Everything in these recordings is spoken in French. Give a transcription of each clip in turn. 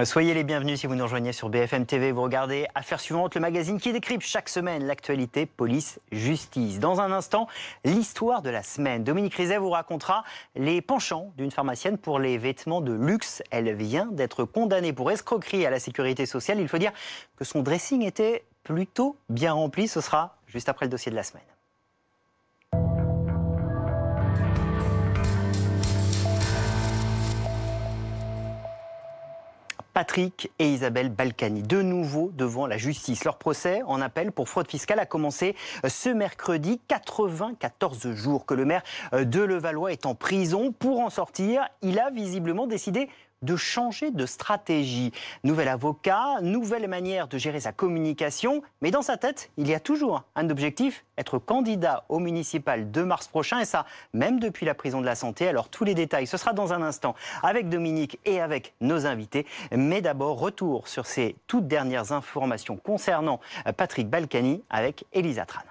Soyez les bienvenus si vous nous rejoignez sur BFM TV. Vous regardez Affaires suivantes, le magazine qui décrypte chaque semaine l'actualité police-justice. Dans un instant, l'histoire de la semaine. Dominique Rizet vous racontera les penchants d'une pharmacienne pour les vêtements de luxe. Elle vient d'être condamnée pour escroquerie à la sécurité sociale. Il faut dire que son dressing était plutôt bien rempli. Ce sera juste après le dossier de la semaine. Patrick et Isabelle Balkany, de nouveau devant la justice. Leur procès en appel pour fraude fiscale a commencé ce mercredi. 94 jours que le maire de Levallois est en prison. Pour en sortir, il a visiblement décidé de changer de stratégie. Nouvel avocat, nouvelle manière de gérer sa communication. Mais dans sa tête, il y a toujours un objectif, être candidat au municipal de mars prochain. Et ça, même depuis la prison de la Santé. Alors tous les détails, ce sera dans un instant avec Dominique et avec nos invités. Mais d'abord, retour sur ces toutes dernières informations concernant Patrick Balkany avec Elisa Tran.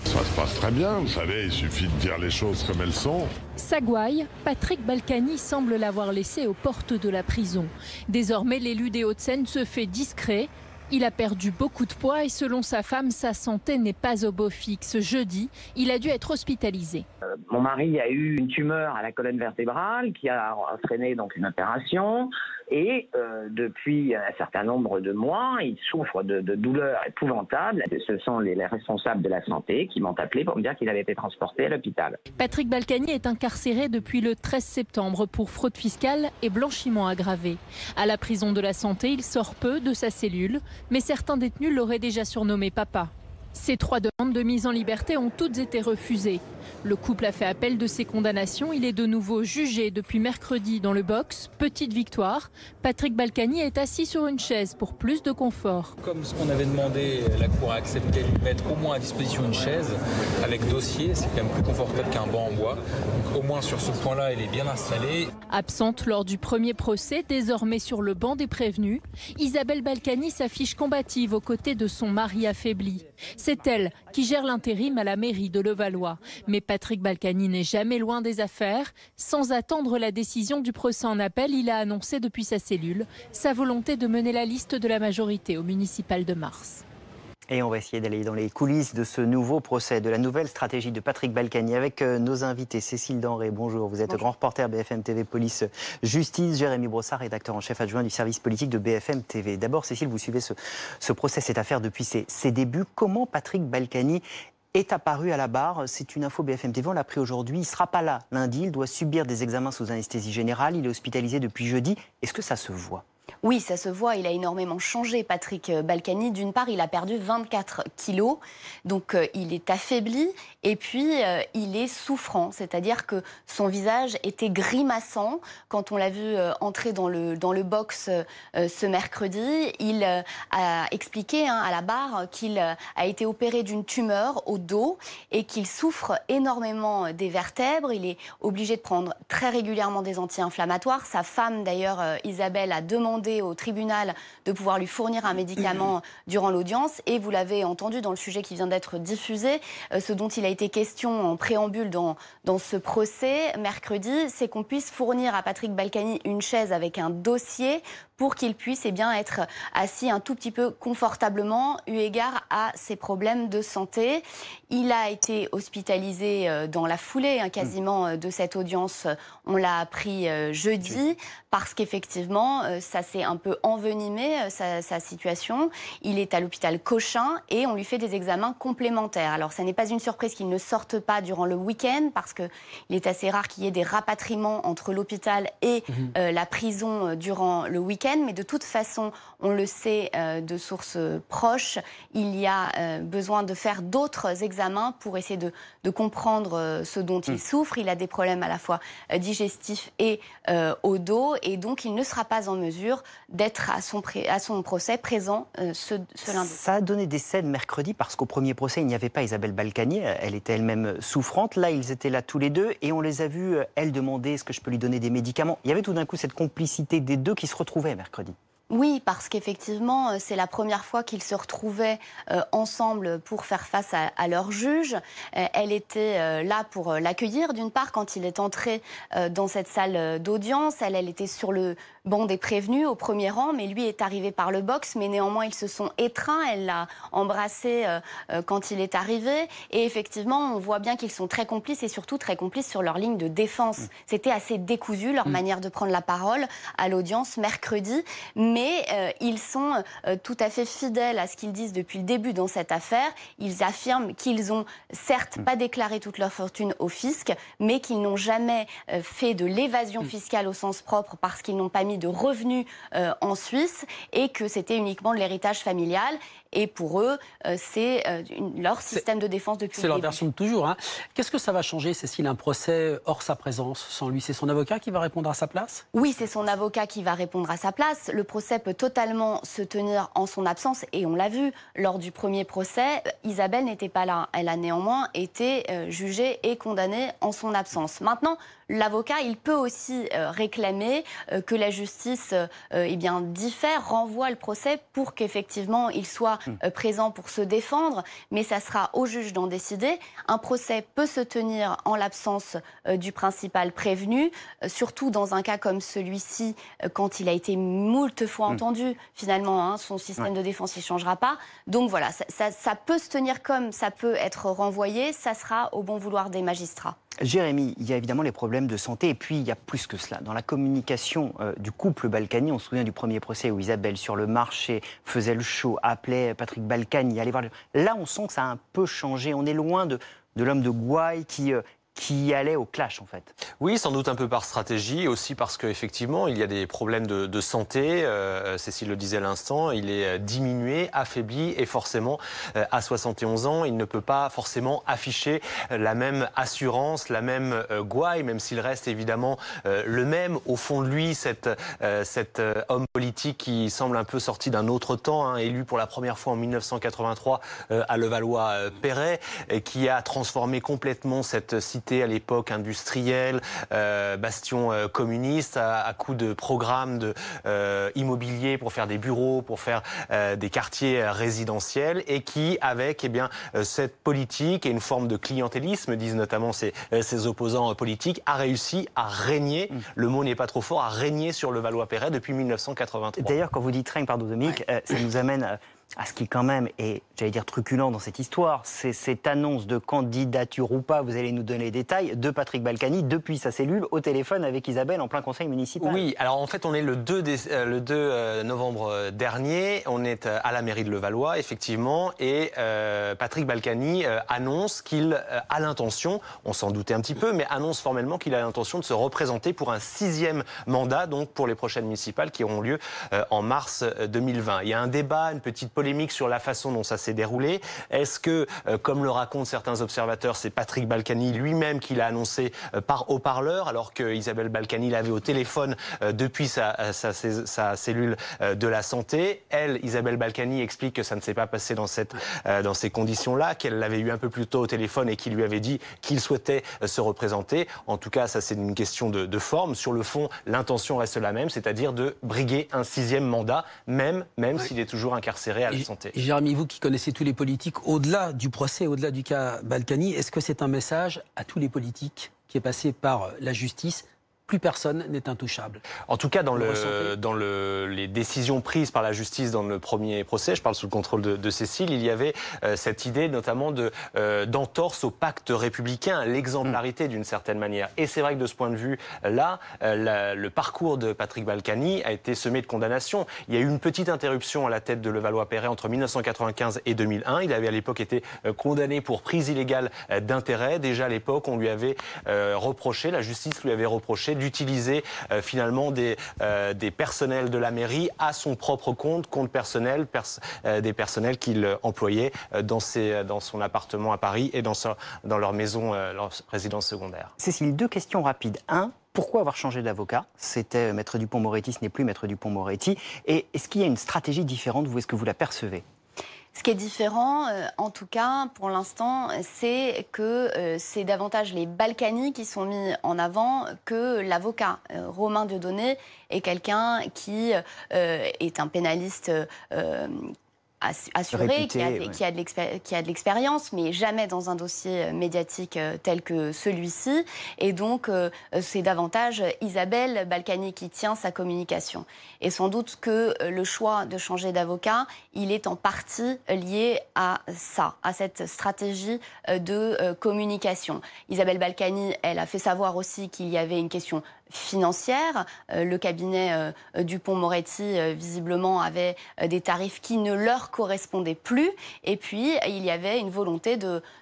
Ça se passe très bien, vous savez, il suffit de dire les choses comme elles sont. Sa gouaille, Patrick Balkany semble l'avoir laissé aux portes de la prison. Désormais, l'élu des Hauts-de-Seine se fait discret. Il a perdu beaucoup de poids et selon sa femme, sa santé n'est pas au beau fixe. Jeudi, il a dû être hospitalisé. Mon mari a eu une tumeur à la colonne vertébrale qui a freiné donc une opération. Et depuis un certain nombre de mois, il souffre de douleurs épouvantables. Ce sont les responsables de la santé qui m'ont appelé pour me dire qu'il avait été transporté à l'hôpital. Patrick Balkany est incarcéré depuis le 13 septembre pour fraude fiscale et blanchiment aggravé. À la prison de la Santé, il sort peu de sa cellule, mais certains détenus l'auraient déjà surnommé papa. Ces 3 demandes de mise en liberté ont toutes été refusées. Le couple a fait appel de ces condamnations. Il est de nouveau jugé depuis mercredi dans le box. Petite victoire. Patrick Balkany est assis sur une chaise pour plus de confort. Comme ce qu'on avait demandé, la Cour a accepté de mettre au moins à disposition une chaise avec dossier. C'est quand même plus confortable qu'un banc en bois. Donc, au moins sur ce point-là, elle est bien installée. Absente lors du premier procès, désormais sur le banc des prévenus, Isabelle Balkany s'affiche combative aux côtés de son mari affaibli. C'est elle qui gère l'intérim à la mairie de Levallois. Mais Patrick Balkany n'est jamais loin des affaires. Sans attendre la décision du procès en appel, il a annoncé depuis sa cellule sa volonté de mener la liste de la majorité au municipal de mars. Et on va essayer d'aller dans les coulisses de ce nouveau procès, de la nouvelle stratégie de Patrick Balkany avec nos invités. Cécile Denré, bonjour. Vous êtes bonjour. Grand reporter BFM TV Police Justice. Jérémy Brossard, rédacteur en chef adjoint du service politique de BFM TV. D'abord, Cécile, vous suivez ce procès, cette affaire depuis ses débuts. Comment Patrick Balkany est apparu à la barre? C'est une info BFM TV, on l'a pris aujourd'hui. Il ne sera pas là lundi, il doit subir des examens sous anesthésie générale. Il est hospitalisé depuis jeudi. Est-ce que ça se voit? Oui, ça se voit, il a énormément changé, Patrick Balkany. D'une part, il a perdu 24 kilos, donc il est affaibli, et puis il est souffrant, c'est-à-dire que son visage était grimaçant. Quand on l'a vu entrer dans le box ce mercredi, il a expliqué à la barre qu'il a été opéré d'une tumeur au dos et qu'il souffre énormément des vertèbres. Il est obligé de prendre très régulièrement des anti-inflammatoires. Sa femme, d'ailleurs, Isabelle, a demandé au tribunal de pouvoir lui fournir un médicament durant l'audience. Et vous l'avez entendu dans le sujet qui vient d'être diffusé, ce dont il a été question en préambule dans ce procès mercredi, c'est qu'on puisse fournir à Patrick Balkany une chaise avec un dossier pour qu'il puisse être assis un tout petit peu confortablement eu égard à ses problèmes de santé. Il a été hospitalisé dans la foulée quasiment de cette audience, on l'a appris jeudi, parce qu'effectivement ça s'est un peu envenimé sa situation. Il est à l'hôpital Cochin et on lui fait des examens complémentaires. Alors ça n'est pas une surprise qu'il ne sorte pas durant le week-end, parce qu'il est assez rare qu'il y ait des rapatriements entre l'hôpital et la prison durant le week-end. Mais de toute façon, on le sait de sources proches, il y a besoin de faire d'autres examens pour essayer de comprendre ce dont il souffre. Il a des problèmes à la fois digestifs et au dos, et donc il ne sera pas en mesure d'être à son procès présent ce lundi. Ça a donné des scènes mercredi, parce qu'au premier procès, il n'y avait pas Isabelle Balkany, elle était elle-même souffrante. Là, ils étaient là tous les deux, et on les a vus, elle demander est-ce que je peux lui donner des médicaments. Il y avait tout d'un coup cette complicité des deux qui se retrouvaient mercredi. Oui, parce qu'effectivement, c'est la première fois qu'ils se retrouvaient ensemble pour faire face à leur juge. Elle était là pour l'accueillir, d'une part, quand il est entré dans cette salle d'audience. Elle était sur le banc des prévenus, au premier rang, mais lui est arrivé par le box. Mais néanmoins, ils se sont étreints. Elle l'a embrassé quand il est arrivé. Et effectivement, on voit bien qu'ils sont très complices et surtout très complices sur leur ligne de défense. C'était assez décousu, leur manière de prendre la parole à l'audience mercredi. Mais ils sont tout à fait fidèles à ce qu'ils disent depuis le début dans cette affaire. Ils affirment qu'ils ont certes pas déclaré toute leur fortune au fisc, mais qu'ils n'ont jamais fait de l'évasion fiscale au sens propre parce qu'ils n'ont pas mis de revenus en Suisse et que c'était uniquement de l'héritage familial. Et pour eux, c'est leur système de défense depuis le début. C'est leur version de toujours. Hein. Qu'est-ce que ça va changer, Cécile, un procès hors sa présence, sans lui? C'est son avocat qui va répondre à sa place? Oui, c'est son avocat qui va répondre à sa place. Le procès peut totalement se tenir en son absence. Et on l'a vu, lors du premier procès, Isabelle n'était pas là. Elle a néanmoins été jugée et condamnée en son absence. Maintenant, l'avocat, il peut aussi réclamer que la justice diffère, renvoie le procès pour qu'effectivement il soit présent pour se défendre, mais ça sera au juge d'en décider. Un procès peut se tenir en l'absence du principal prévenu, surtout dans un cas comme celui-ci, quand il a été moult fois entendu, finalement, son système de défense ne changera pas. Donc voilà, ça peut se tenir comme ça peut être renvoyé, ça sera au bon vouloir des magistrats. Jérémy, il y a évidemment les problèmes de santé et puis il y a plus que cela. Dans la communication du couple Balkany, on se souvient du premier procès où Isabelle sur le marché faisait le show, appelait Patrick Balkany, allait voir. Là, on sent que ça a un peu changé. On est loin de l'homme de gouaille qui allait au clash, en fait. Oui, sans doute un peu par stratégie, aussi parce qu'effectivement, il y a des problèmes de santé. Cécile le disait à l'instant, il est diminué, affaibli, et forcément, à 71 ans, il ne peut pas forcément afficher la même assurance, la même gouaille, même s'il reste évidemment le même. Au fond de lui, cet homme politique qui semble un peu sorti d'un autre temps, élu pour la première fois en 1983 à Levallois-Perret, qui a transformé complètement cette cité à l'époque industrielle, bastion communiste, à coups de programmes immobiliers pour faire des bureaux, pour faire des quartiers résidentiels, et qui, avec cette politique et une forme de clientélisme, disent notamment ses opposants politiques, a réussi à régner, le mot n'est pas trop fort, à régner sur Levallois-Perret depuis 1983. D'ailleurs, quand vous dites règne, pardon Dominique, ça nous amène à ce qui quand même est, j'allais dire, truculent dans cette histoire, c'est cette annonce de candidature ou pas, vous allez nous donner les détails, de Patrick Balkany depuis sa cellule au téléphone avec Isabelle en plein conseil municipal. Oui, alors en fait on est le 2 novembre dernier, on est à la mairie de Levallois effectivement, et Patrick Balkany annonce qu'il a l'intention, on s'en doutait un petit peu, mais annonce formellement qu'il a l'intention de se représenter pour un 6e mandat, donc pour les prochaines municipales qui auront lieu en mars 2020. Il y a un débat, une petite polémique sur la façon dont ça s'est déroulé. Est-ce que, comme le racontent certains observateurs, c'est Patrick Balkany lui-même qui l'a annoncé par haut-parleur, alors que Isabelle Balkany l'avait au téléphone depuis sa cellule de la santé. Elle, Isabelle Balkany, explique que ça ne s'est pas passé dans ces conditions-là, qu'elle l'avait eu un peu plus tôt au téléphone et qu'il lui avait dit qu'il souhaitait se représenter. En tout cas, ça c'est une question de forme. Sur le fond, l'intention reste la même, c'est-à-dire de briguer un 6e mandat, même s'il est toujours incarcéré à la santé. Jérémy, vous qui connaissez tous les politiques, au-delà du procès, au-delà du cas Balkany, est-ce que c'est un message à tous les politiques qui est passé par la justice? Plus personne n'est intouchable. En tout cas, dans les décisions prises par la justice dans le premier procès, je parle sous le contrôle de Cécile, il y avait cette idée notamment d'entorse au pacte républicain, à l'exemplarité d'une certaine manière. Et c'est vrai que de ce point de vue-là, le parcours de Patrick Balkany a été semé de condamnations. Il y a eu une petite interruption à la tête de Levallois-Perret entre 1995 et 2001. Il avait à l'époque été condamné pour prise illégale d'intérêt. Déjà à l'époque, on lui avait reproché, la justice lui avait reproché d'utiliser finalement des personnels de la mairie à son propre compte personnel, des personnels qu'il employait dans son appartement à Paris et dans leur maison, leur résidence secondaire. Cécile, 2 questions rapides. 1, pourquoi avoir changé d'avocat? C'était Maître Dupond-Moretti, ce n'est plus Maître Dupond-Moretti. Et est-ce qu'il y a une stratégie différente, vous, est-ce que vous la percevez? Ce qui est différent, en tout cas, pour l'instant, c'est que c'est davantage les Balkany qui sont mis en avant que l'avocat. Romain Dieudonné est quelqu'un qui est un pénaliste assuré, réputé, qui a de l'expérience, mais jamais dans un dossier médiatique tel que celui-ci. Et donc, c'est davantage Isabelle Balkany qui tient sa communication. Et sans doute que le choix de changer d'avocat, il est en partie lié à ça, à cette stratégie de communication. Isabelle Balkany, elle a fait savoir aussi qu'il y avait une question financière. Le cabinet Dupond-Moretti, visiblement, avait des tarifs qui ne leur correspondaient plus. Et puis, il y avait une volonté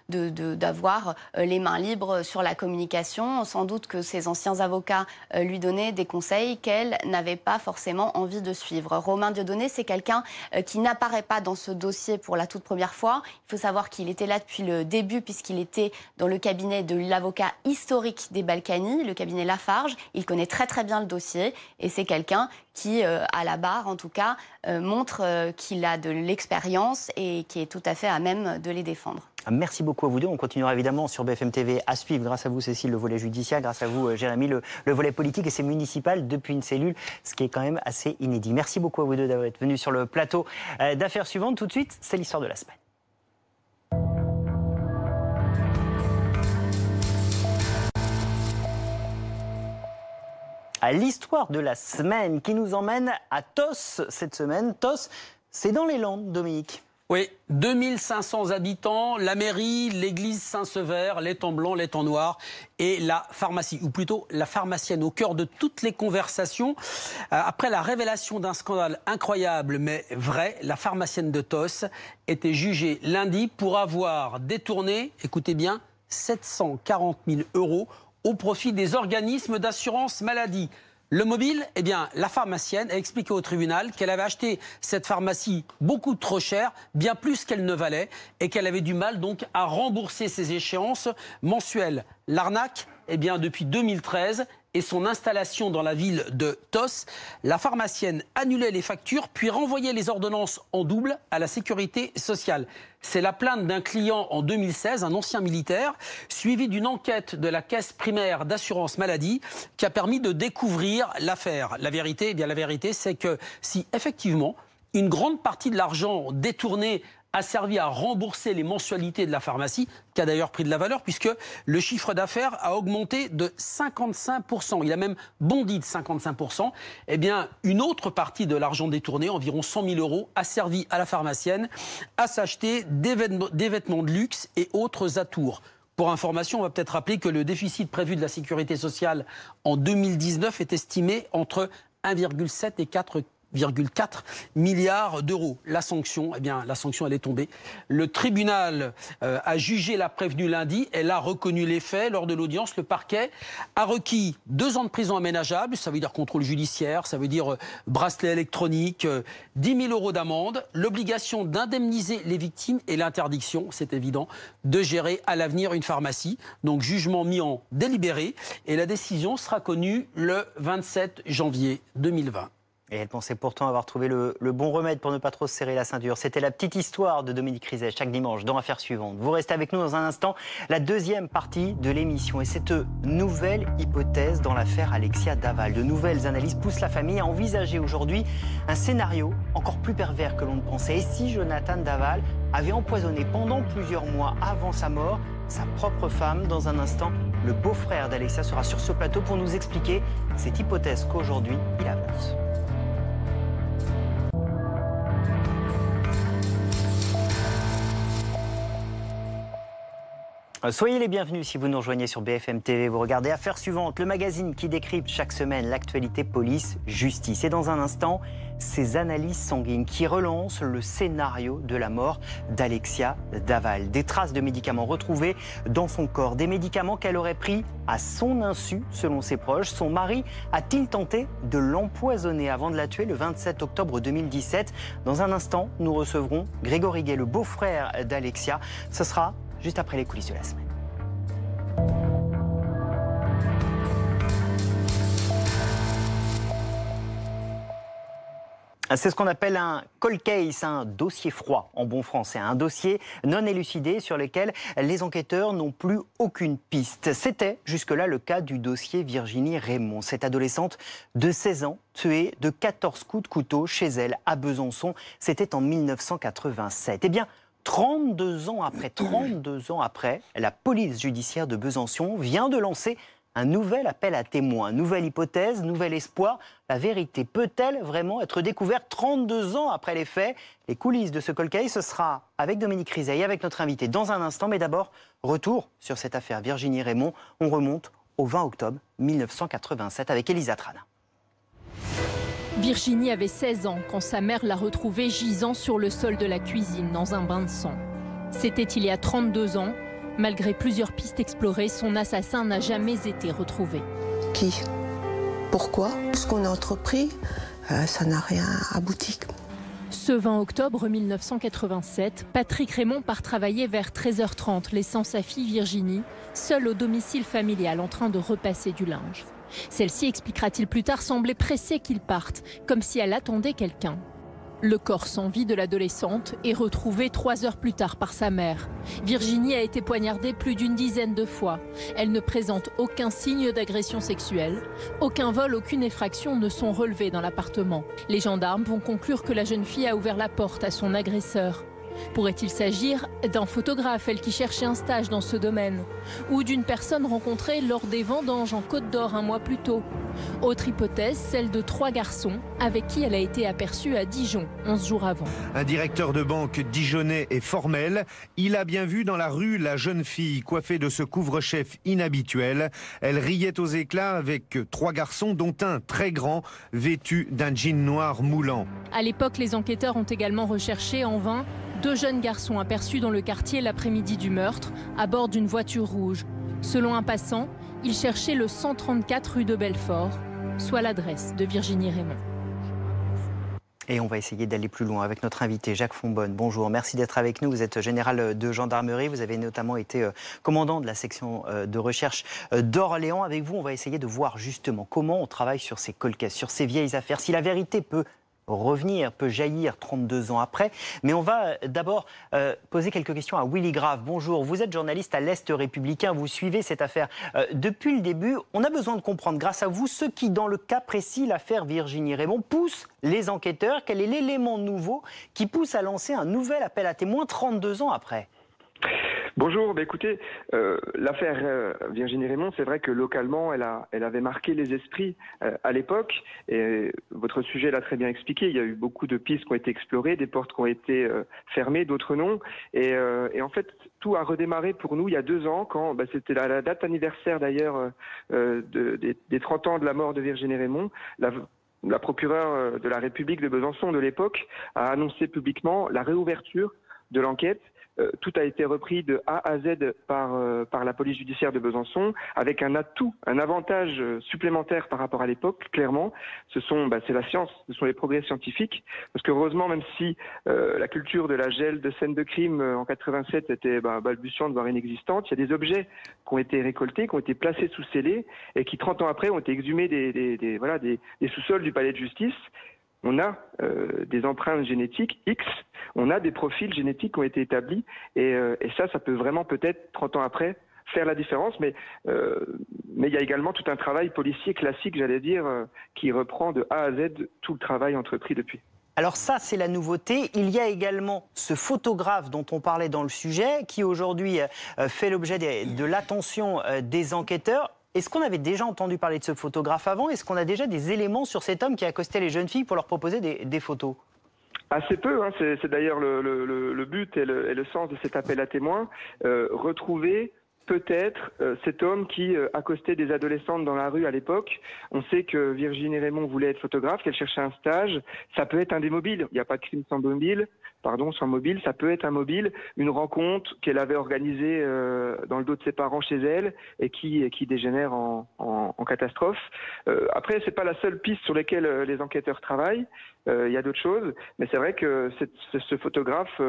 d'avoir les mains libres sur la communication. Sans doute que ses anciens avocats lui donnaient des conseils qu'elle n'avait pas forcément envie de suivre. Romain Dieudonné, c'est quelqu'un qui n'apparaît pas dans ce dossier pour la toute première fois. Il faut savoir qu'il était là depuis le début, puisqu'il était dans le cabinet de l'avocat historique des Balkany, le cabinet Lafarge. Il connaît très très bien le dossier et c'est quelqu'un qui, à la barre en tout cas, montre qu'il a de l'expérience et qui est tout à fait à même de les défendre. Merci beaucoup à vous deux. On continuera évidemment sur BFM TV à suivre, grâce à vous Cécile, le volet judiciaire, grâce à vous Jérémy, le volet politique, et c'est municipal depuis une cellule, ce qui est quand même assez inédit. Merci beaucoup à vous deux d'avoir été venus sur le plateau d'Affaires suivantes. Tout de suite, c'est l'histoire de la semaine. À l'histoire de la semaine qui nous emmène à Tos cette semaine. Tos, c'est dans les Landes, Dominique. Oui, 2500 habitants, la mairie, l'église Saint-Sever, l'étang blanc, l'étang noir et la pharmacie, ou plutôt la pharmacienne, au cœur de toutes les conversations. Après la révélation d'un scandale incroyable mais vrai, la pharmacienne de Tos était jugée lundi pour avoir détourné, écoutez bien, 740 000 € au profit des organismes d'assurance maladie. Le mobile, eh bien, la pharmacienne a expliqué au tribunal qu'elle avait acheté cette pharmacie beaucoup trop chère, bien plus qu'elle ne valait, et qu'elle avait du mal donc à rembourser ses échéances mensuelles. L'arnaque, eh bien, depuis 2013 et son installation dans la ville de Tos, la pharmacienne annulait les factures puis renvoyait les ordonnances en double à la sécurité sociale. C'est la plainte d'un client en 2016, un ancien militaire, suivi d'une enquête de la caisse primaire d'assurance maladie qui a permis de découvrir l'affaire. La vérité, eh bien, la vérité, c'est que si effectivement une grande partie de l'argent détourné a servi à rembourser les mensualités de la pharmacie, qui a d'ailleurs pris de la valeur, puisque le chiffre d'affaires a augmenté de 55%. Il a même bondi de 55%. Eh bien, une autre partie de l'argent détourné, environ 100 000 €, a servi à la pharmacienne à s'acheter des vêtements de luxe et autres atours. Pour information, on va peut-être rappeler que le déficit prévu de la sécurité sociale en 2019 est estimé entre 1,7 et 4,4 milliards d'euros. La sanction, eh bien, la sanction, elle est tombée. Le tribunal a jugé la prévenue lundi. Elle a reconnu les faits. Lors de l'audience, le parquet a requis 2 ans de prison aménageable. Ça veut dire contrôle judiciaire, ça veut dire bracelet électronique, 10 000 € d'amende, l'obligation d'indemniser les victimes et l'interdiction, c'est évident, de gérer à l'avenir une pharmacie. Donc, jugement mis en délibéré. Et la décision sera connue le 27 janvier 2020. Et elle pensait pourtant avoir trouvé le bon remède pour ne pas trop se serrer la ceinture. C'était la petite histoire de Dominique Rizet, chaque dimanche, dans Affaires suivantes. Vous restez avec nous dans un instant, la deuxième partie de l'émission. Et cette nouvelle hypothèse dans l'affaire Alexia Daval. De nouvelles analyses poussent la famille à envisager aujourd'hui un scénario encore plus pervers que l'on ne pensait. Et si Jonathan Daval avait empoisonné pendant plusieurs mois avant sa mort sa propre femme? Dans un instant, le beau-frère d'Alexia sera sur ce plateau pour nous expliquer cette hypothèse qu'aujourd'hui il avance. Soyez les bienvenus si vous nous rejoignez sur BFM TV. Vous regardez Affaires suivantes, le magazine qui décrypte chaque semaine l'actualité police-justice. Et dans un instant, ces analyses sanguines qui relancent le scénario de la mort d'Alexia Daval. Des traces de médicaments retrouvés dans son corps, des médicaments qu'elle aurait pris à son insu, selon ses proches. Son mari a-t-il tenté de l'empoisonner avant de la tuer le 27 octobre 2017 ? Dans un instant, nous recevrons Grégory Gay, le beau-frère d'Alexia. Ce sera juste après les coulisses de la semaine. C'est ce qu'on appelle un cold case, un dossier froid en bon français, un dossier non élucidé sur lequel les enquêteurs n'ont plus aucune piste. C'était jusque-là le cas du dossier Virginie Raymond, cette adolescente de 16 ans tuée de 14 coups de couteau chez elle à Besançon. C'était en 1987. Eh bien, 32 ans après, la police judiciaire de Besançon vient de lancer un nouvel appel à témoins, nouvelle hypothèse, nouvel espoir. La vérité peut-elle vraiment être découverte 32 ans après les faits? Les coulisses de ce cold case, ce sera avec Dominique Rizet, avec notre invité dans un instant. Mais d'abord, retour sur cette affaire Virginie Raymond. On remonte au 20 octobre 1987 avec Elisa Trana. Virginie avait 16 ans quand sa mère l'a retrouvée gisant sur le sol de la cuisine dans un bain de sang. C'était il y a 32 ans. Malgré plusieurs pistes explorées, son assassin n'a jamais été retrouvé. Qui? Pourquoi? Ce qu'on a entrepris, ça n'a rien abouti. Ce 20 octobre 1987, Patrick Raymond part travailler vers 13h30, laissant sa fille Virginie seule au domicile familial en train de repasser du linge. Celle-ci, expliquera-t-il plus tard, semblait pressée qu'il parte, comme si elle attendait quelqu'un. Le corps sans vie de l'adolescente est retrouvé 3 heures plus tard par sa mère. Virginie a été poignardée plus d'une dizaine de fois. Elle ne présente aucun signe d'agression sexuelle. Aucun vol, aucune effraction ne sont relevés dans l'appartement. Les gendarmes vont conclure que la jeune fille a ouvert la porte à son agresseur. Pourrait-il s'agir d'un photographe, elle qui cherchait un stage dans ce domaine, ou d'une personne rencontrée lors des vendanges en Côte d'Or un mois plus tôt? Autre hypothèse, celle de 3 garçons avec qui elle a été aperçue à Dijon 11 jours avant. Un directeur de banque dijonnais est formel. Il a bien vu dans la rue la jeune fille coiffée de ce couvre-chef inhabituel. Elle riait aux éclats avec 3 garçons, dont un très grand, vêtu d'un jean noir moulant. À l'époque, les enquêteurs ont également recherché en vain 2 jeunes garçons aperçus dans le quartier l'après-midi du meurtre, à bord d'une voiture rouge. Selon un passant, ils cherchaient le 134 rue de Belfort, soit l'adresse de Virginie Raymond. Et on va essayer d'aller plus loin avec notre invité Jacques Fonbonne. Bonjour, merci d'être avec nous. Vous êtes général de gendarmerie. Vous avez notamment été commandant de la section de recherche d'Orléans. Avec vous, on va essayer de voir justement comment on travaille sur ces cold cases, sur ces vieilles affaires. Si la vérité peut revenir, peut jaillir 32 ans après. Mais on va d'abord poser quelques questions à Willy Grave. Bonjour, vous êtes journaliste à l'Est républicain, vous suivez cette affaire. Depuis le début, on a besoin de comprendre, grâce à vous, ce qui, dans le cas précis, l'affaire Virginie Raymond, pousse les enquêteurs. Quel est l'élément nouveau qui pousse à lancer un nouvel appel à témoins 32 ans après? Bonjour, écoutez, l'affaire Virginie Raymond, c'est vrai que localement, elle avait marqué les esprits à l'époque. Et votre sujet l'a très bien expliqué. Il y a eu beaucoup de pistes qui ont été explorées, des portes qui ont été fermées, d'autres non. Et en fait, tout a redémarré pour nous il y a 2 ans, quand c'était la date anniversaire d'ailleurs des 30 ans de la mort de Virginie Raymond. La procureure de la République de Besançon de l'époque a annoncé publiquement la réouverture de l'enquête. Tout a été repris de A à Z par la police judiciaire de Besançon, avec un atout, un avantage supplémentaire par rapport à l'époque, clairement. C'est la science, ce sont les progrès scientifiques. Parce que heureusement, même si la culture de la gel de scènes de crime en 87 était balbutiante, voire inexistante, il y a des objets qui ont été récoltés, qui ont été placés sous scellés, et qui 30 ans après ont été exhumés des sous-sols du palais de justice. On a des empreintes génétiques X, on a des profils génétiques qui ont été établis, et ça peut vraiment peut-être 30 ans après faire la différence, mais il y a également tout un travail policier classique, j'allais dire, qui reprend de A à Z tout le travail entrepris depuis. Alors ça, c'est la nouveauté. Il y a également ce photographe dont on parlait dans le sujet, qui aujourd'hui fait l'objet de l'attention des enquêteurs. Est-ce qu'on avait déjà entendu parler de ce photographe avant? Est-ce qu'on a déjà des éléments sur cet homme qui accostait les jeunes filles pour leur proposer des photos? Assez peu, hein. C'est d'ailleurs le but et le sens de cet appel à témoins. Retrouver peut-être cet homme qui accostait des adolescentes dans la rue à l'époque. On sait que Virginie Raymond voulait être photographe, qu'elle cherchait un stage. Ça peut être un des mobiles. Il n'y a pas de crime sans mobile. Sans mobile, ça peut être un mobile, une rencontre qu'elle avait organisée dans le dos de ses parents chez elle et qui dégénère en catastrophe. Après, c'est pas la seule piste sur laquelle les enquêteurs travaillent. Il y a d'autres choses, mais c'est vrai que ce photographe,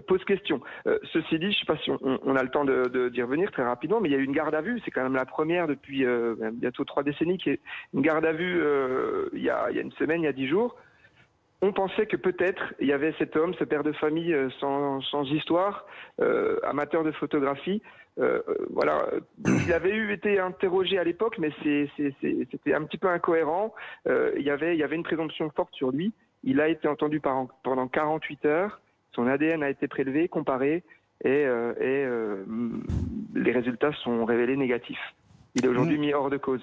pose question. Ceci dit, je ne sais pas si on a le temps d'y revenir très rapidement, mais il y a eu une garde à vue. C'est quand même la première depuis bientôt 3 décennies qui est une garde à vue il y a une semaine, il y a 10 jours. On pensait que peut-être il y avait cet homme, ce père de famille sans histoire, amateur de photographie. Voilà, il avait été interrogé à l'époque, mais c'était un petit peu incohérent. Il y avait une présomption forte sur lui. Il a été entendu pendant 48 heures. Son ADN a été prélevé, comparé, et les résultats sont révélés négatifs. Il est aujourd'hui mis hors de cause.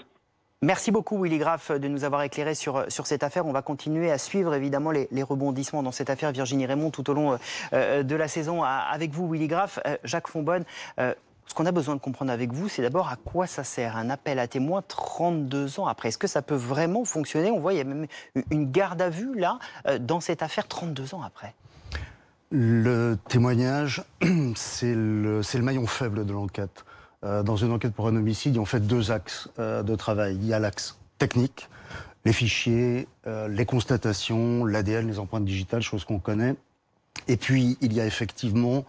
Merci beaucoup Willy Graff de nous avoir éclairé sur cette affaire. On va continuer à suivre évidemment les rebondissements dans cette affaire Virginie Raymond tout au long de la saison avec vous Willy Graff. Jacques Fonbonne, ce qu'on a besoin de comprendre avec vous, c'est d'abord à quoi ça sert un appel à témoins 32 ans après. Est-ce que ça peut vraiment fonctionner? On voit il y a même une garde à vue là dans cette affaire 32 ans après. Le témoignage, c'est le maillon faible de l'enquête. Dans une enquête pour un homicide, ils ont fait 2 axes de travail. Il y a l'axe technique, les fichiers, les constatations, l'ADN, les empreintes digitales, choses qu'on connaît. Et puis, il y a effectivement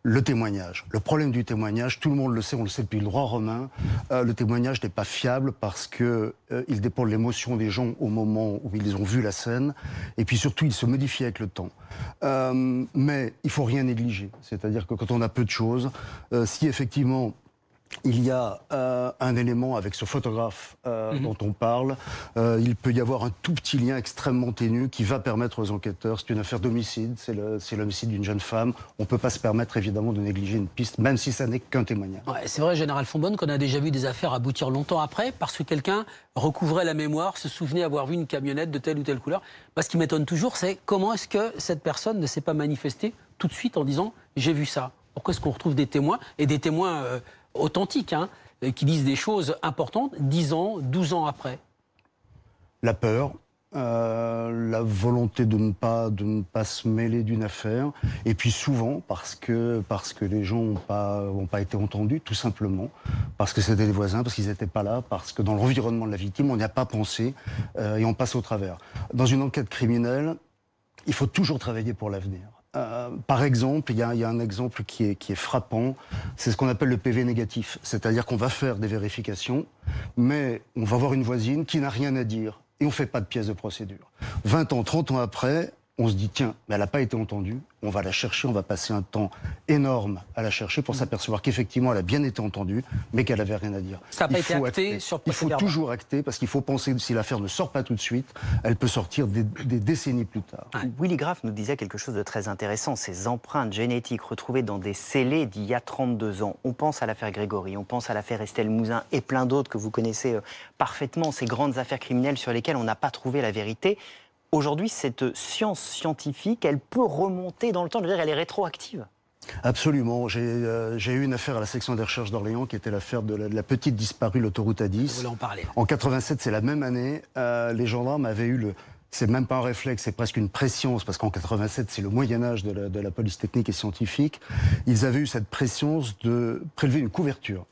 le témoignage. Le problème du témoignage, tout le monde le sait, on le sait depuis le droit romain, le témoignage n'est pas fiable parce que il dépend de l'émotion des gens au moment où ils ont vu la scène. Et puis surtout, il se modifie avec le temps. Mais il faut rien négliger. C'est-à-dire que quand on a peu de choses, si effectivement il y a un élément avec ce photographe dont on parle. Il peut y avoir un tout petit lien extrêmement ténu qui va permettre aux enquêteurs, c'est une affaire d'homicide, c'est l'homicide d'une jeune femme. On ne peut pas se permettre évidemment de négliger une piste, même si ça n'est qu'un témoignage. Ouais, c'est vrai, Général Fonbonne, qu'on a déjà vu des affaires aboutir longtemps après, parce que quelqu'un recouvrait la mémoire, se souvenait avoir vu une camionnette de telle ou telle couleur. Ce qui m'étonne toujours, c'est comment est-ce que cette personne ne s'est pas manifestée tout de suite en disant « j'ai vu ça ». Pourquoi est-ce qu'on retrouve des témoins, et des témoins authentiques, qui disent des choses importantes 10 ans, 12 ans après? La peur, la volonté de ne pas se mêler d'une affaire, et puis souvent parce que les gens n'ont pas été entendus, tout simplement, parce que c'était des voisins, parce qu'ils n'étaient pas là, parce que dans l'environnement de la victime, on n'y a pas pensé, et on passe au travers. Dans une enquête criminelle, il faut toujours travailler pour l'avenir. Par exemple, il y a un exemple qui est frappant, c'est ce qu'on appelle le PV négatif. C'est-à-dire qu'on va faire des vérifications, mais on va voir une voisine qui n'a rien à dire et on ne fait pas de pièce de procédure. 20 ans, 30 ans après, on se dit tiens, mais elle n'a pas été entendue, on va la chercher, on va passer un temps énorme à la chercher pour s'apercevoir qu'effectivement elle a bien été entendue, mais qu'elle n'avait rien à dire. Ça n'a pas été acté sur Il faut toujours acter, parce qu'il faut penser que si l'affaire ne sort pas tout de suite, elle peut sortir des décennies plus tard. Willy Graff nous disait quelque chose de très intéressant, ces empreintes génétiques retrouvées dans des scellés d'il y a 32 ans. On pense à l'affaire Grégory, on pense à l'affaire Estelle Mouzin et plein d'autres que vous connaissez parfaitement, ces grandes affaires criminelles sur lesquelles on n'a pas trouvé la vérité. Aujourd'hui, cette science scientifique, elle peut remonter dans le temps, je veux dire, elle est rétroactive. Absolument. J'ai eu une affaire à la section des recherches d'Orléans qui était l'affaire de la petite disparue, l'autoroute A10. Vous voulez en parler? En 87, c'est la même année, les gendarmes avaient eu c'est même pas un réflexe, c'est presque une prescience, parce qu'en 87, c'est le Moyen-Âge de la police technique et scientifique. Ils avaient eu cette prescience de prélever une couverture.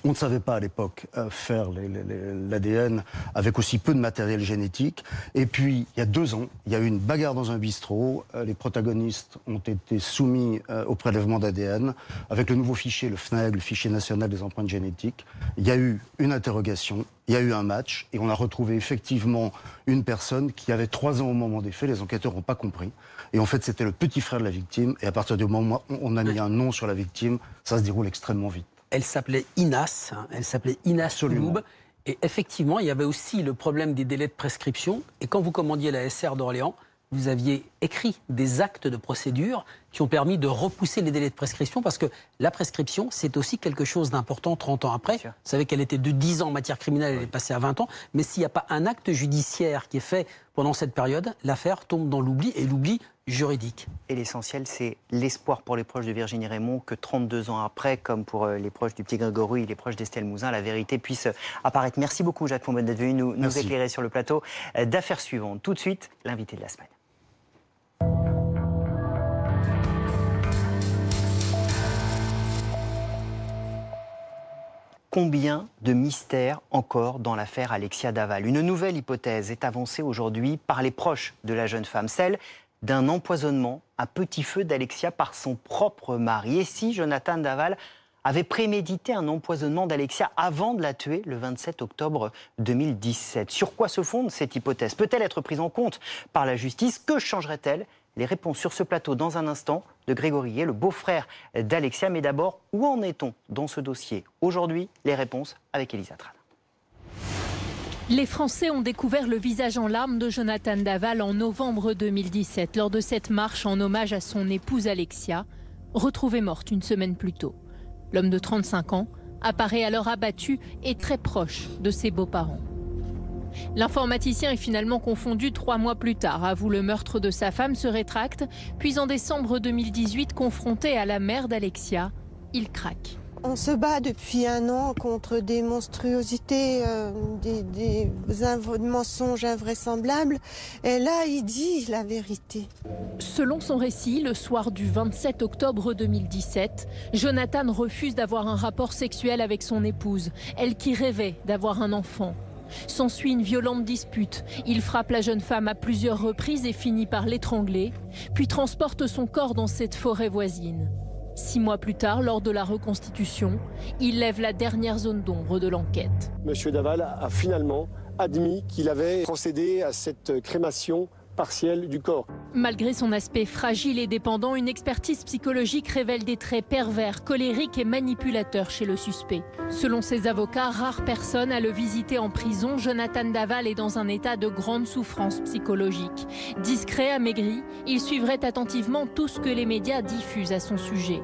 On ne savait pas à l'époque faire l'ADN avec aussi peu de matériel génétique. Et puis, il y a 2 ans, il y a eu une bagarre dans un bistrot. Les protagonistes ont été soumis au prélèvement d'ADN avec le nouveau fichier, le FNAG, le fichier national des empreintes génétiques. Il y a eu une interrogation, il y a eu un match, et on a retrouvé effectivement une personne qui avait 3 ans au moment des faits. Les enquêteurs n'ont pas compris. Et en fait, c'était le petit frère de la victime. Et à partir du moment où on a mis un nom sur la victime, ça se déroule extrêmement vite. Elle s'appelait Inas, Loub. Et effectivement, il y avait aussi le problème des délais de prescription. Et quand vous commandiez la SR d'Orléans, vous aviez écrit des actes de procédure qui ont permis de repousser les délais de prescription, parce que la prescription, c'est aussi quelque chose d'important 30 ans après. Vous savez qu'elle était de 10 ans en matière criminelle, elle est passée à 20 ans. Mais s'il n'y a pas un acte judiciaire qui est fait pendant cette période, l'affaire tombe dans l'oubli, et l'oubli juridique. Et l'essentiel, c'est l'espoir pour les proches de Virginie Raymond que 32 ans après, comme pour les proches du petit Grégory, les proches d'Estelle Mouzin, la vérité puisse apparaître. Merci beaucoup, Jacques Fonbonne, d'être venu nous éclairer sur le plateau d'affaires suivantes. Tout de suite, l'invité de la semaine. Combien de mystères encore dans l'affaire Alexia Daval? Une nouvelle hypothèse est avancée aujourd'hui par les proches de la jeune femme, celle d'un empoisonnement à petit feu d'Alexia par son propre mari. Et si Jonathan Daval avait prémédité un empoisonnement d'Alexia avant de la tuer le 27 octobre 2017. Sur quoi se fonde cette hypothèse? Peut-elle être prise en compte par la justice? Que changerait-elle? Les réponses sur ce plateau dans un instant de Grégory Guillet, le beau-frère d'Alexia. Mais d'abord, où en est-on dans ce dossier? Aujourd'hui, les réponses avec Elisa Tran. Les Français ont découvert le visage en larmes de Jonathan Daval en novembre 2017, lors de cette marche en hommage à son épouse Alexia, retrouvée morte une semaine plus tôt. L'homme de 35 ans apparaît alors abattu et très proche de ses beaux-parents. L'informaticien est finalement confondu 3 mois plus tard, avoue le meurtre de sa femme, se rétracte, puis en décembre 2018, confronté à la mère d'Alexia, il craque. On se bat depuis 1 an contre des monstruosités, des mensonges invraisemblables. Et là, il dit la vérité. Selon son récit, le soir du 27 octobre 2017, Jonathan refuse d'avoir un rapport sexuel avec son épouse, elle qui rêvait d'avoir un enfant. S'ensuit une violente dispute. Il frappe la jeune femme à plusieurs reprises et finit par l'étrangler, puis transporte son corps dans cette forêt voisine. 6 mois plus tard, lors de la reconstitution, il lève la dernière zone d'ombre de l'enquête. Monsieur Daval a finalement admis qu'il avait procédé à cette crémation partielle du corps. Malgré son aspect fragile et dépendant, une expertise psychologique révèle des traits pervers, colériques et manipulateurs chez le suspect. Selon ses avocats, rare personne à le visiter en prison, Jonathan Daval est dans un état de grande souffrance psychologique. Discret, amaigri, il suivrait attentivement tout ce que les médias diffusent à son sujet.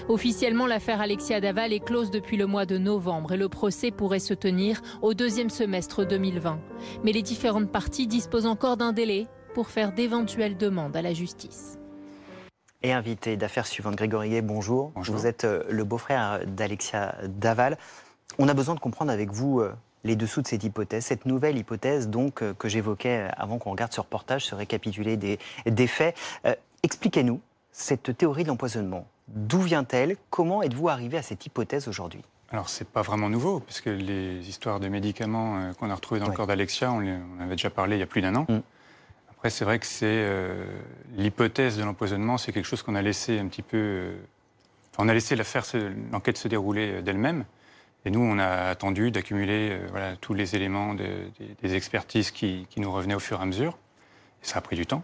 Officiellement, l'affaire Alexia Daval est close depuis le mois de novembre et le procès pourrait se tenir au 2e semestre 2020. Mais les différentes parties disposent encore d'un délai pour faire d'éventuelles demandes à la justice. Et invité d'affaires suivante, Grégory Guillet, bonjour. Vous êtes le beau-frère d'Alexia Daval. On a besoin de comprendre avec vous les dessous de cette hypothèse, cette nouvelle hypothèse donc que j'évoquais avant qu'on regarde ce reportage, ce récapitulé des faits. Expliquez-nous cette théorie de l'empoisonnement. D'où vient-elle? Comment êtes-vous arrivé à cette hypothèse aujourd'hui? Alors, c'est pas vraiment nouveau, puisque les histoires de médicaments qu'on a retrouvés dans le corps d'Alexia, on avait déjà parlé il y a plus d'1 an. Après, c'est vrai que c'est l'hypothèse de l'empoisonnement, c'est quelque chose qu'on a laissé un petit peu... on a laissé l'enquête se dérouler d'elle-même. Et nous, on a attendu d'accumuler tous les éléments des expertises qui nous revenaient au fur et à mesure. Et ça a pris du temps.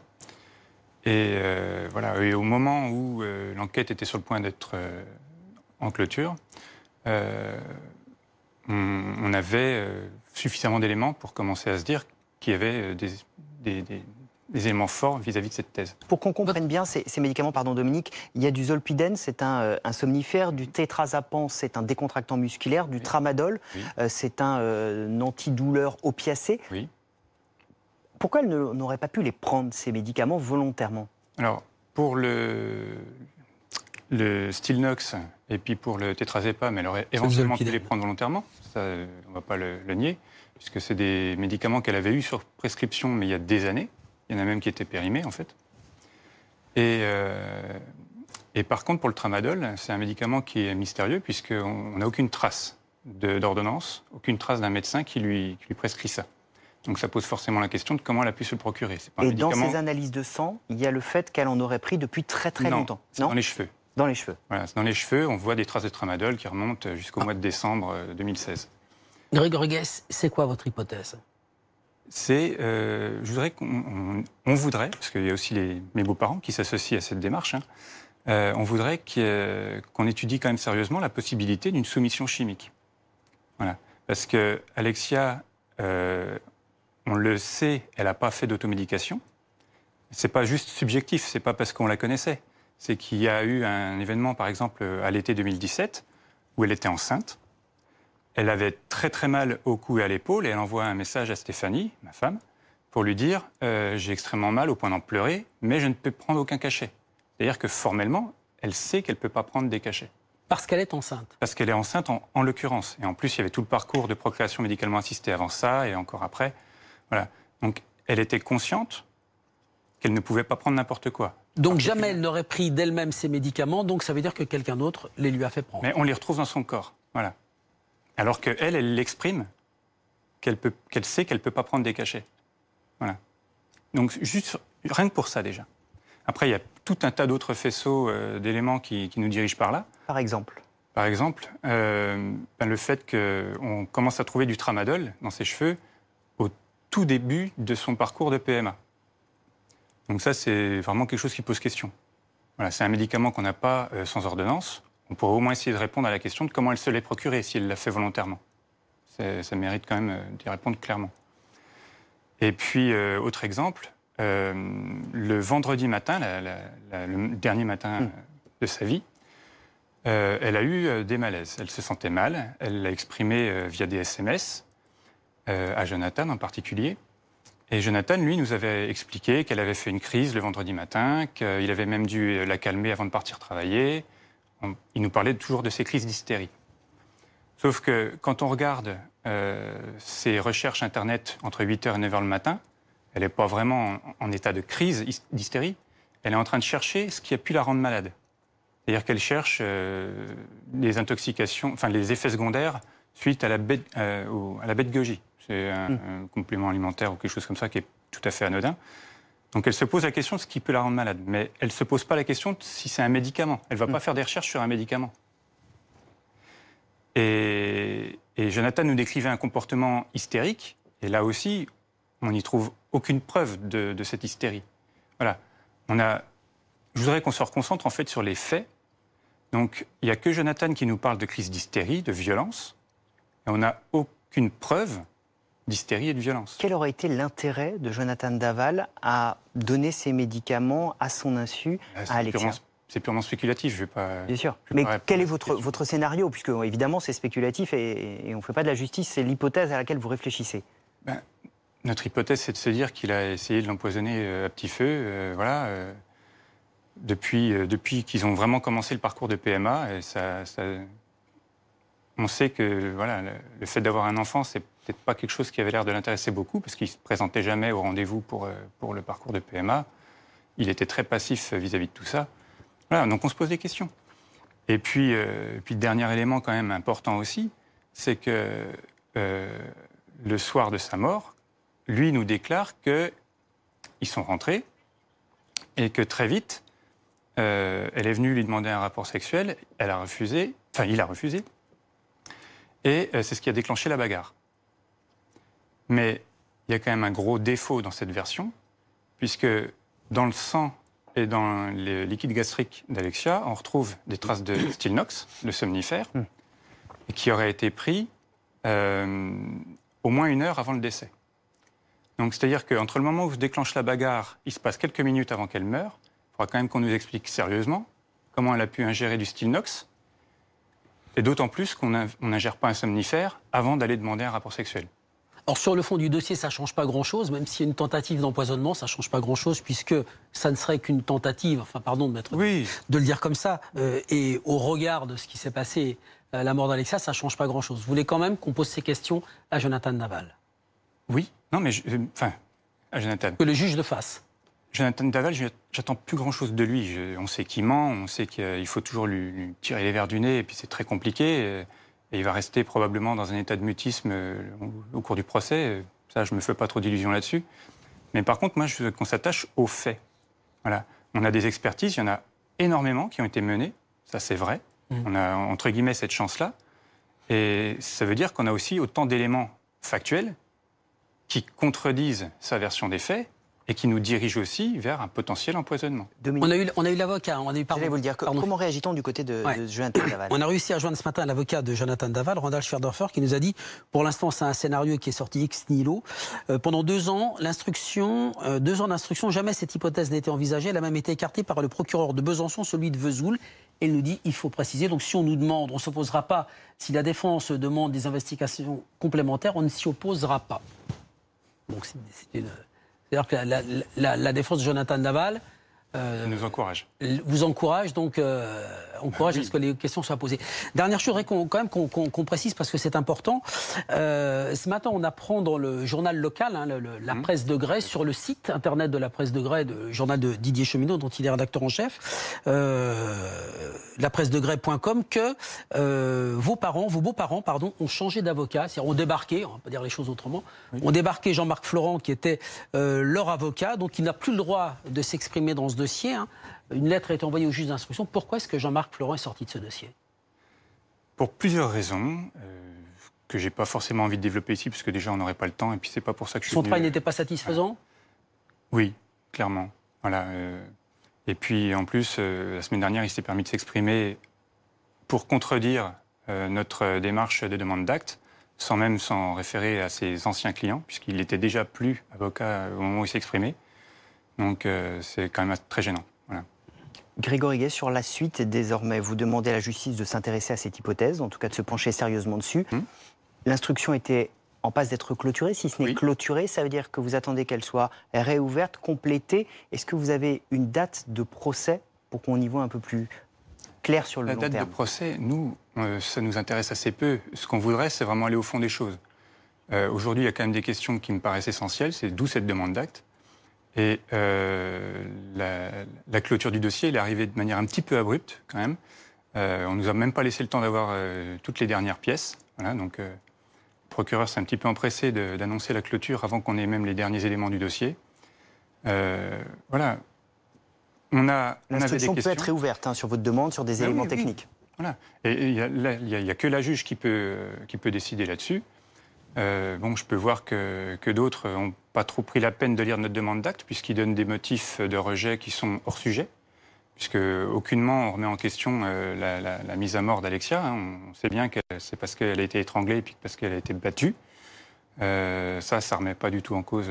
Et et au moment où l'enquête était sur le point d'être en clôture, on avait suffisamment d'éléments pour commencer à se dire qu'il y avait des éléments forts vis-à-vis de cette thèse. Pour qu'on comprenne bien ces médicaments, pardon Dominique, il y a du zolpidem, c'est un somnifère, du tétrazapam, c'est un décontractant musculaire, du tramadol, c'est un antidouleur opiacé. Oui. Pourquoi elle n'aurait pas pu les prendre, ces médicaments, volontairement? Alors, pour le Stilnox et puis pour le tétrazepam, elle aurait éventuellement pu les prendre volontairement. Ça, on ne va pas le nier, puisque c'est des médicaments qu'elle avait eus sur prescription, mais il y a des années. Il y en a même qui étaient périmés, en fait. Et par contre, pour le tramadol, c'est un médicament qui est mystérieux, puisqu'on n'a aucune trace d'ordonnance, aucune trace d'un médecin qui lui prescrit ça. Donc ça pose forcément la question de comment elle a pu se le procurer. C'est pas un médicament... dans ces analyses de sang, il y a le fait qu'elle en aurait pris depuis très longtemps. Non, dans les cheveux. Dans les cheveux. Voilà, dans les cheveux, on voit des traces de tramadol qui remontent jusqu'au mois de décembre 2016. Grégory Guillet, c'est quoi votre hypothèse? Je voudrais qu'on voudrait, parce qu'il y a aussi mes beaux-parents qui s'associent à cette démarche, on voudrait qu'on étudie quand même sérieusement la possibilité d'une soumission chimique. Voilà. Parce que Alexia, on le sait, elle n'a pas fait d'automédication. C'est pas juste subjectif, c'est pas parce qu'on la connaissait. C'est qu'il y a eu un événement, par exemple, à l'été 2017, où elle était enceinte. Elle avait très mal au cou et à l'épaule, et elle envoie un message à Stéphanie, ma femme, pour lui dire « j'ai extrêmement mal au point d'en pleurer, mais je ne peux prendre aucun cachet ». C'est-à-dire que formellement, elle sait qu'elle ne peut pas prendre des cachets. Parce qu'elle est enceinte. Parce qu'elle est enceinte en l'occurrence. Et en plus, il y avait tout le parcours de procréation médicalement assistée avant ça et encore après. Voilà. Donc, elle était consciente qu'elle ne pouvait pas prendre n'importe quoi. Donc jamais elle n'aurait pris d'elle-même ces médicaments, donc ça veut dire que quelqu'un d'autre les lui a fait prendre. Mais on les retrouve dans son corps, voilà. Alors qu'elle, elle l'exprime, qu'elle sait qu'elle ne peut pas prendre des cachets. Voilà. Donc juste, rien que pour ça déjà. Après, il y a tout un tas d'autres faisceaux d'éléments qui nous dirigent par là. Par exemple? Par exemple, le fait qu'on commence à trouver du tramadol dans ses cheveux au tout début de son parcours de PMA. Donc ça, c'est vraiment quelque chose qui pose question. Voilà, c'est un médicament qu'on n'a pas sans ordonnance. On pourrait au moins essayer de répondre à la question de comment elle se l'est procurée, si elle l'a fait volontairement. Ça mérite quand même d'y répondre clairement. Et puis, autre exemple, le vendredi matin, le dernier matin de sa vie, elle a eu des malaises. Elle se sentait mal. Elle l'a exprimé via des SMS, à Jonathan en particulier. Et Jonathan, lui, nous avait expliqué qu'elle avait fait une crise le vendredi matin, qu'il avait même dû la calmer avant de partir travailler. Il nous parlait toujours de ces crises d'hystérie. Sauf que quand on regarde ses recherches Internet entre 8h et 9h le matin, elle n'est pas vraiment en état de crise d'hystérie. Elle est en train de chercher ce qui a pu la rendre malade. C'est-à-dire qu'elle cherche les intoxications, enfin les effets secondaires suite à la bête-goji. C'est un complément alimentaire ou quelque chose comme ça qui est tout à fait anodin. Donc elle se pose la question de ce qui peut la rendre malade. Mais elle ne se pose pas la question de si c'est un médicament. Elle ne va pas faire des recherches sur un médicament. Et Jonathan nous décrivait un comportement hystérique. Et là aussi, on n'y trouve aucune preuve de cette hystérie. Voilà. Je voudrais qu'on se reconcentre en fait sur les faits. Donc, il n'y a que Jonathan qui nous parle de crise d'hystérie, de violence. Et on n'a aucune preuve d'hystérie et de violence. Quel aurait été l'intérêt de Jonathan Daval à donner ces médicaments à son insu à Alexia? C'est purement spéculatif, je ne vais pas... Bien sûr. Mais quel est votre scénario? Puisque, évidemment, c'est spéculatif et on ne fait pas de la justice. C'est l'hypothèse à laquelle vous réfléchissez. Notre hypothèse, c'est de se dire qu'il a essayé de l'empoisonner à petit feu. Depuis qu'ils ont vraiment commencé le parcours de PMA, on sait que le fait d'avoir un enfant, c'est peut-être pas quelque chose qui avait l'air de l'intéresser beaucoup, parce qu'il ne se présentait jamais au rendez-vous pour le parcours de PMA. Il était très passif vis-à-vis de tout ça. Voilà, donc on se pose des questions. Et puis, dernier élément quand même important aussi, c'est que le soir de sa mort, lui nous déclare qu'ils sont rentrés et que très vite, elle est venue lui demander un rapport sexuel, il a refusé, et c'est ce qui a déclenché la bagarre. Mais il y a quand même un gros défaut dans cette version, puisque dans le sang et dans les liquides gastriques d'Alexia, on retrouve des traces de Stilnox, le somnifère, et qui aurait été pris au moins 1 heure avant le décès. Donc c'est-à-dire qu'entre le moment où se déclenche la bagarre, il se passe quelques minutes avant qu'elle meure. Il faudra quand même qu'on nous explique sérieusement comment elle a pu ingérer du Stilnox, et d'autant plus qu'on n'ingère pas un somnifère avant d'aller demander un rapport sexuel. Alors sur le fond du dossier, ça ne change pas grand-chose, même s'il y a une tentative d'empoisonnement, ça ne change pas grand-chose, puisque ça ne serait qu'une tentative, enfin pardon de le dire comme ça, et au regard de ce qui s'est passé, la mort d'Alexia, ça ne change pas grand-chose. Vous voulez quand même qu'on pose ces questions à Jonathan Daval? Oui, non mais, à Jonathan. Que le juge le fasse. Jonathan Daval, j'attends plus grand-chose de lui. On sait qu'il ment, on sait qu'il faut toujours lui tirer les verres du nez, et puis c'est très compliqué. Et il va rester probablement dans un état de mutisme au cours du procès. Ça, je ne me fais pas trop d'illusions là-dessus. Mais par contre, moi, je veux qu'on s'attache aux faits. Voilà. On a des expertises, il y en a énormément qui ont été menées. Ça, c'est vrai. On a, entre guillemets, cette chance-là. Et ça veut dire qu'on a aussi autant d'éléments factuels qui contredisent sa version des faits et qui nous dirige aussi vers un potentiel empoisonnement. On a eu l'avocat. J'allais vous le dire. Comment réagit-on du côté de Jonathan Daval? On a réussi à joindre ce matin l'avocat de Jonathan Daval, Randall Schwerdorfer, qui nous a dit, pour l'instant, c'est un scénario qui est sorti ex nihilo. Pendant 2 ans, 2 ans d'instruction, jamais cette hypothèse n'a été envisagée. Elle a même été écartée par le procureur de Besançon, celui de Vesoul. Et il nous dit, il faut préciser. Donc si on nous demande, on ne s'opposera pas. Si la défense demande des investigations complémentaires, on ne s'y opposera pas. Donc c'est-à-dire que la défense de Jonathan Daval nous encourage. Vous encourage, donc encourage à ce que les questions soient posées. Dernière chose, je voudrais quand même qu'on précise, parce que c'est important. Ce matin, on apprend dans le journal local, la Presse de Grès, sur le site internet de la Presse de Grès, le journal de Didier Cheminot, dont il est rédacteur en chef, lapressedegrès.com, que vos beaux-parents, ont changé d'avocat, c'est-à-dire ont débarqué, on va pas dire les choses autrement, ont débarqué Jean-Marc Florent, qui était leur avocat, donc il n'a plus le droit de s'exprimer dans ce dossier. Une lettre a été envoyée au juge d'instruction. Pourquoi est-ce que Jean-Marc Florent est sorti de ce dossier? Pour plusieurs raisons que j'ai pas forcément envie de développer ici, parce que déjà on n'aurait pas le temps, et puis c'est pas pour ça que je suis Son venu. travail n'était pas satisfaisant? Oui, clairement. Voilà. Et puis en plus, la semaine dernière, il s'est permis de s'exprimer pour contredire notre démarche de demande d'acte, sans même s'en référer à ses anciens clients, puisqu'il n'était déjà plus avocat au moment où il s'exprimait. Donc c'est quand même très gênant. Voilà. Grégory Guay, sur la suite, désormais, vous demandez à la justice de s'intéresser à cette hypothèse, en tout cas de se pencher sérieusement dessus. L'instruction était en passe d'être clôturée. Si ce n'est clôturée, ça veut dire que vous attendez qu'elle soit réouverte, complétée. Est-ce que vous avez une date de procès pour qu'on y voit un peu plus clair sur le long terme? La date de procès, nous, ça nous intéresse assez peu. Ce qu'on voudrait, c'est vraiment aller au fond des choses. Aujourd'hui, il y a quand même des questions qui me paraissent essentielles. C'est d'où cette demande d'acte. Et la clôture du dossier, elle est arrivée de manière un petit peu abrupte, quand même. On nous a même pas laissé le temps d'avoir toutes les dernières pièces. Voilà, donc le procureur s'est un petit peu empressé d'annoncer la clôture avant qu'on ait même les derniers éléments du dossier. Voilà. L'instruction peut être réouverte sur votre demande, sur des éléments techniques. Voilà. Et il n'y a que la juge qui peut décider là-dessus. Bon, je peux voir que d'autres n'ont pas trop pris la peine de lire notre demande d'acte, puisqu'ils donnent des motifs de rejet qui sont hors sujet, puisque aucunement on remet en question la mise à mort d'Alexia. On sait bien que c'est parce qu'elle a été étranglée et puis parce qu'elle a été battue. Ça ne remet pas du tout en cause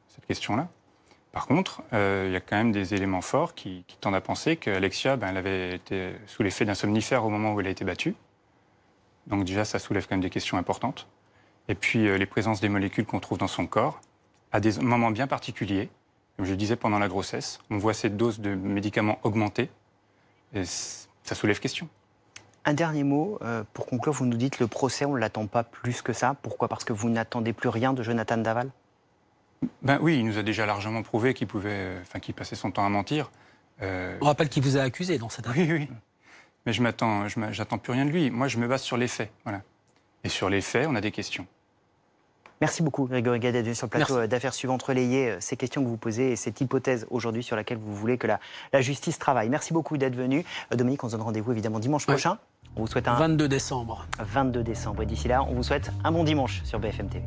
cette question-là. Par contre, il y a quand même des éléments forts qui tendent à penser qu'Alexia, elle avait été sous l'effet d'un somnifère au moment où elle a été battue. Donc déjà, ça soulève quand même des questions importantes. Et puis, les présences des molécules qu'on trouve dans son corps, à des moments bien particuliers, comme je le disais pendant la grossesse, on voit cette dose de médicaments augmenter, et ça soulève question. Un dernier mot, pour conclure, vous nous dites le procès, on ne l'attend pas plus que ça. Pourquoi? Parce que vous n'attendez plus rien de Jonathan Daval? Oui, il nous a déjà largement prouvé qu'il passait son temps à mentir. On rappelle qu'il vous a accusé dans cette affaire. Oui. Mais j'attends plus rien de lui. Moi, je me base sur les faits. Voilà. Et sur les faits, on a des questions. Merci beaucoup, Grégory Guay, d'être venu sur le plateau d'Affaires suivantes, relayer ces questions que vous posez et cette hypothèse aujourd'hui sur laquelle vous voulez que la justice travaille. Merci beaucoup d'être venu. Dominique, on se donne rendez-vous évidemment dimanche prochain. On vous souhaite un 22 décembre. 22 décembre. Et d'ici là, on vous souhaite un bon dimanche sur BFM TV.